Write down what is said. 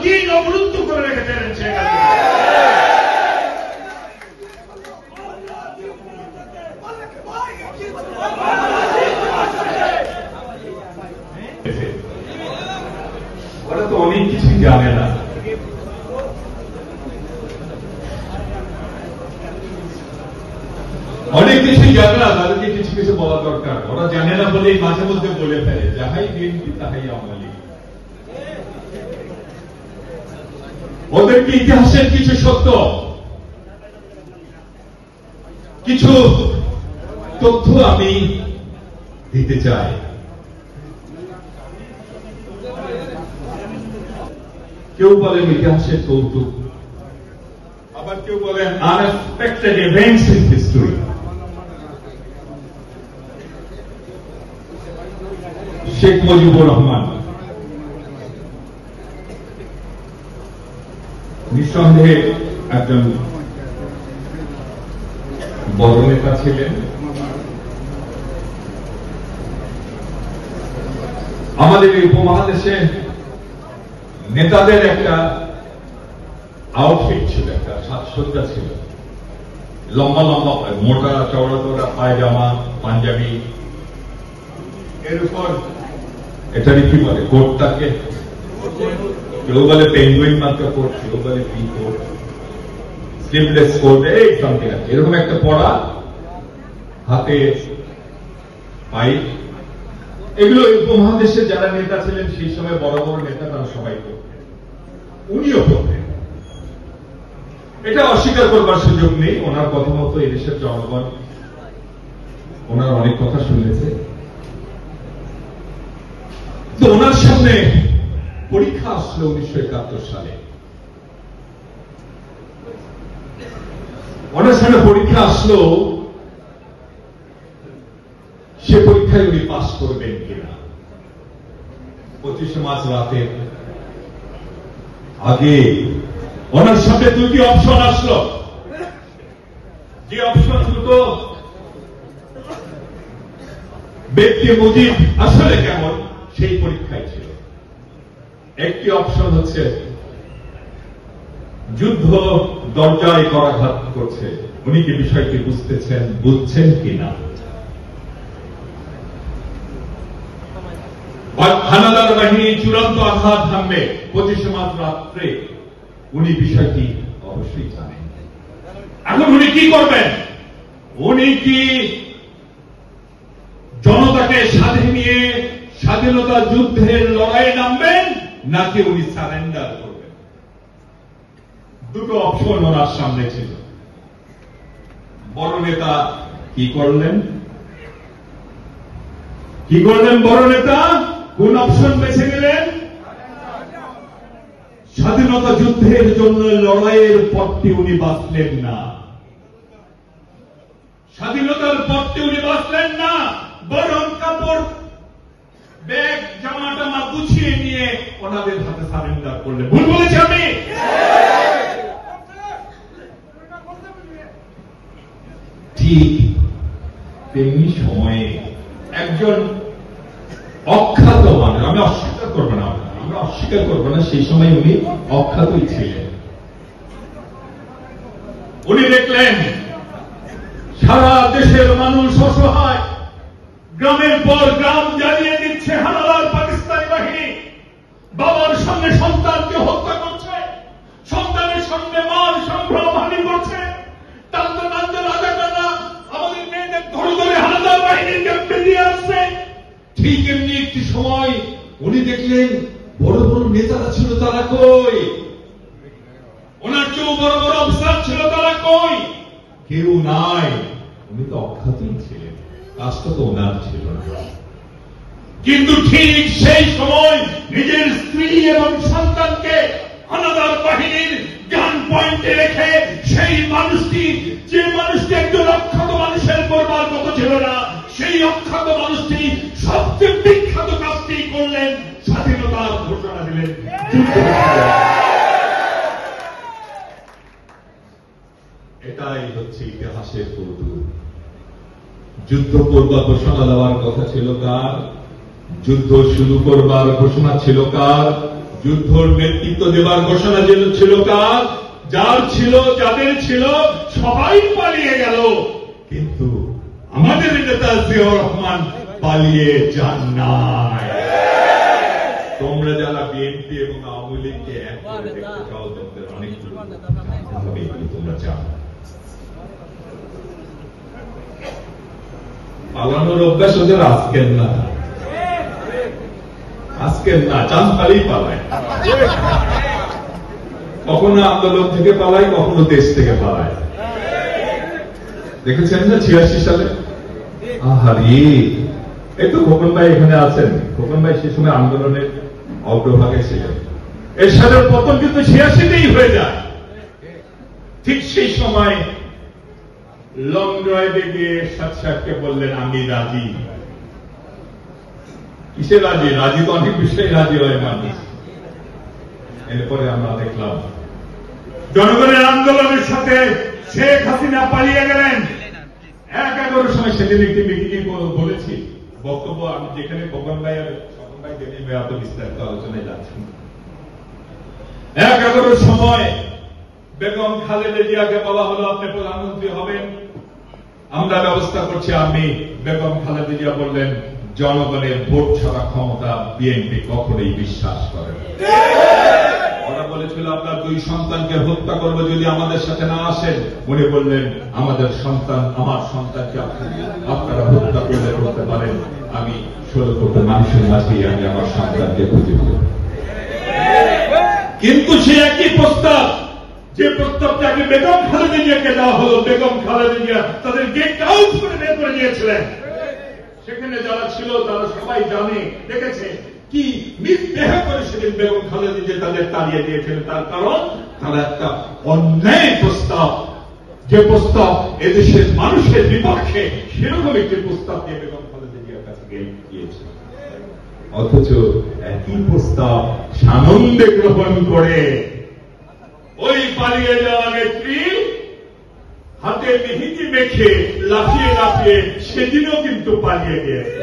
দিন অবরুদ্ধ করে রেখেছিলেন শেখ হাসিনা। ওরা তো অনেক কিছু জানে না। অনেক কিছুই জানে না, তাদেরকে কিছু কিছু বলা দরকার। ওরা জানে না বলেই মাঝে মধ্যে বলে ফেলে, যাহাই বিএনপি তাহাই আওয়ামী লীগ। ওদেরকে ইতিহাসের কিছু সত্য, কিছু তথ্য আমি দিতে চাই। কেউ বলেন ইতিহাসের কৌতুক, আবার কেউ বলেন unexpected events in history. Sheikh Mujibur Rahman নিঃসন্দেহে একজন বড় নেতা ছিলেন। আমাদের এই উপমহাদেশে নেতাদের একটা আউটফিট ছিল, একটা সাজসজ্জা ছিল, লম্বা লম্বা মোটা চওড়া চওড়া পায়জামা পাঞ্জাবি, এর উপর এটারই কি বলে কোটটাকে, কেউ বলে পেঙ্গুইন মার্কা কোট, কেউ বলে পি কোট, স্লিভলেস কোট, এই সামথিং আছে, এরকম একটা পড়া, হাতে পাইপ। এগুলো উপমহাদেশে যারা নেতা ছিলেন সেই সময় বড় বড় নেতা তারা সবাই করতেন, উনিও করতেন। এটা অস্বীকার করবার সুযোগ নেই। ওনার কথা মতো এদেশের জনগণ ওনার অনেক কথা শুনেছে। তো ওনার সামনে পরীক্ষা আসলো 1971 সালে। ওনার সামনে পরীক্ষা আসলো, সে পরীক্ষায় উনি পাস করবেন কিনা। 25 মার্চ রাতে আগে ওনার সামনে দুটি অপশন আসলো। যে অপশন দুটো ব্যক্তি মুজিব আসলে কেমন সেই পরীক্ষায় ছিল। একটি অপশন হচ্ছে যুদ্ধ দরজায় করাঘাত করছে, উনি কি বিষয়টি বুঝছেন কিনা। হানাদার বাহিনী চূড়ান্ত আঘাত হানবে 25 মার্চ রাত্রে, উনি বিষয়টি অবশ্যই জানেন। এখন উনি কি করবেন? উনি কি জনতাকে সাথে নিয়ে স্বাধীনতা যুদ্ধের লড়াইয়ে নামবেন, নাকি উনি সারেন্ডার করবেন? দুটো অপশন ওনার সামনে ছিল। বড় নেতা কি করলেন? বড় নেতা কোন অপশন বেছে নিলেন? স্বাধীনতা যুদ্ধের জন্য লড়াইয়ের পথটি উনি বাঁচলেন না। স্বাধীনতার পথটি উনি বাঁচলেন না, বরং কাপড় ব্যাগ জামা টামা গুছিয়ে নিয়ে ওনাদের হাতে সারেন্ডার করলেন। ভুল বলেছি আমি? ঠিক তেমনি সময়ে একজন অখ্যাত মানুষ, আমি অস্বীকার করবো না, সেই সময় উনি অখ্যাতই ছিলেন। উনি দেখলেন সারা দেশের মানুষ অসহায়, গ্রামের পর গ্রাম জ্বালিয়ে দিচ্ছে হানাদার পাকিস্তানি বাহিনী। বাবার সঙ্গে সন্তানকে হত্যা করছে, সন্তানের সঙ্গে মান সম্ভ্রম হানি করছে। টানতে টানতে রাজাকাররা আমাদের মেয়েদের ধরে ধরে হানাদার বাহিনীর ক্যাম্পে দিয়ে আসছে। ঠিক এমনি একটি সময় উনি দেখলেন বড় বড় নেতারা ছিল, তারা কই? ওনার চেয়েও বড় বড় অফিসার ছিল, তারা কই? কেউ নাই। উনি তো অখ্যাতই ছিলেন, কাজটা তো ওনার ছিল না। কিন্তু ঠিক সেই সময় নিজের স্ত্রী এবং সন্তানকে হানাদার বাহিনীর গান পয়েন্টে রেখে সেই মানুষটি, যে মানুষটি একজন অখ্যাত মানুষের করবার মতো ছিল না, সেই অখ্যাত মানুষটি সবচেয়ে বিখ্যাত কাজটি করলেন, স্বাধীনতার ঘোষণা দিলেন। এটাই হচ্ছে ইতিহাসের কৌতুক। যুদ্ধ করবার ঘোষণা দেওয়ার কথা ছিল কার? যুদ্ধ শুরু করবার ঘোষণা ছিল কার? যুদ্ধর নেতৃত্ব দেবার ঘোষণা ছিল কার, যার ছিল, যাদের ছিল, সবাই পালিয়ে গেল, কিন্তু আমাদের নেতা জিয়াউর রহমান পালিয়ে যান নাই। তোমরা যারা বিএনপি এবং আওয়ামী লীগকে এক করে দেখতে চাও, তোমাদের অনেক তোমরা চাও। পালানোর অভ্যাস ওদের আজকের না, চাঁদ পালেই পালায়। কখনো আন্দোলন থেকে পালায়, কখনো দেশ থেকে পালায়। দেখেছেন না 86 সালে? আহারে, এই তো খোকন ভাই এখানে আছেন। খোকন ভাই সে সময় আন্দোলনের অগ্রভাগে ছিলেন। এরশাদের পতন কিন্তু 86তেই হয়ে যায়। ঠিক সেই সময় লং ড্রাইভে গিয়ে এরশাদ সাহেবকে বললেন, আমি রাজি। কিসে রাজি? রাজি তো অনেক বিষয়ে রাজি হয় মানুষ। এরপরে আমরা দেখলাম জনগণের আন্দোলনের সাথে শেখ হাসিনা পালিয়ে গেলেন। 11 সময় সেদিন একটি মিটিংয়ে বলেছি বক্তব্য, আমি যেখানে খোকন ভাই আর স্বপন ভাই এত বিস্তারিত আলোচনায় যাচ্ছি। 11 সময় বেগম খালেদা জিয়াকে বলা হলো, আপনি প্রধানমন্ত্রী হবেন, আমরা ব্যবস্থা করছি। আমি বেগম খালেদা জিয়া বললেন, জনগণের ভোট ছাড়া ক্ষমতা বিএনপি কখনোই বিশ্বাস করে না। ওরা বলেছিল, আপনার 2 সন্তানকে হত্যা করবো যদি আমাদের সাথে না আসেন। উনি বললেন, আমাদের সন্তান, আমার সন্তানকে আপনারা হত্যা করতে পারেন, আমি 16 কোটি মানুষের মাঝেই আমি আমার সন্তানকে খুঁজে পাব। কিন্তু সে একই প্রস্তাব, যে প্রস্তাবটাকে বেগম খালেদা জিয়াকে দেওয়া হলো, বেগম খালেদা জিয়া তাদের গেট আউট করে বের করে দিয়েছিলেন। সেখানে যারা ছিল তারা সবাই জানে, দেখেছে কি মিথ্যা করে সেদিন বেগম খালেদা জিয়া তাদের তাড়িয়ে দিয়েছিলেন। তার কারণ তারা একটা অন্যায় প্রস্তাব, যে প্রস্তাব এদেশের মানুষের বিপক্ষে, সেরকম একটি প্রস্তাব দিয়ে বেগম খালেদা জিয়ার কাছে গিয়েছে। অথচ একই প্রস্তাব সানন্দে গ্রহণ করে ওই পালিয়ে যাওয়া নেত্রী হাতে মেহেদি মেখে লাফিয়ে লাফিয়ে সেদিনও কিন্তু পালিয়ে গিয়েছে।